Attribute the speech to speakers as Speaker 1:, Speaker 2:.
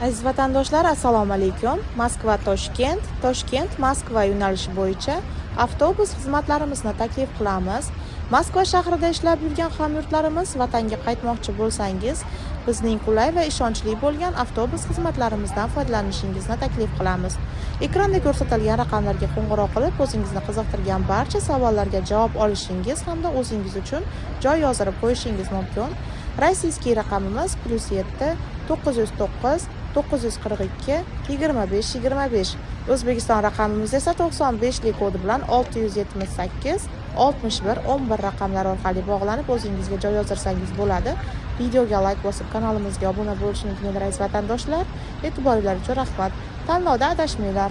Speaker 1: Aziz vatandoshlar, assalomu alaykum. Moskva Toshkent, Toshkent Moskva yo'nalishi bo'yicha avtobus xizmatlarimizni taklif qilamiz. Moskva shahrida ishlab yurgan hamyurtlarimiz, vatanga qaytmoqchi bo'lsangiz, bizning qulay va ishonchli bo'lgan avtobus xizmatlarimizdan foydalanishingizni taklif qilamiz. Ekranda ko'rsatilgan raqamlarga qo'ng'iroq qilib, o'zingizni qiziqtirgan barcha savollarga javob olishingiz hamda o'zingiz uchun joy yozdirib qo'yishingiz mumkin. Rossiyskiy raqamimiz +7 909 942 25 25. O'zbekiston raqamimiz esa 95 lik kodi bilan 678 61 11 raqamlari orqali bog'lanib, o'zingizga joy yozdirsangiz bo'ladi. Videoga like bosib, kanalimizga obuna bo'lishingizni unutmang, aziz vatandoshlar. E'tiboringiz uchun rahmat. Tanlovda adashmanglar.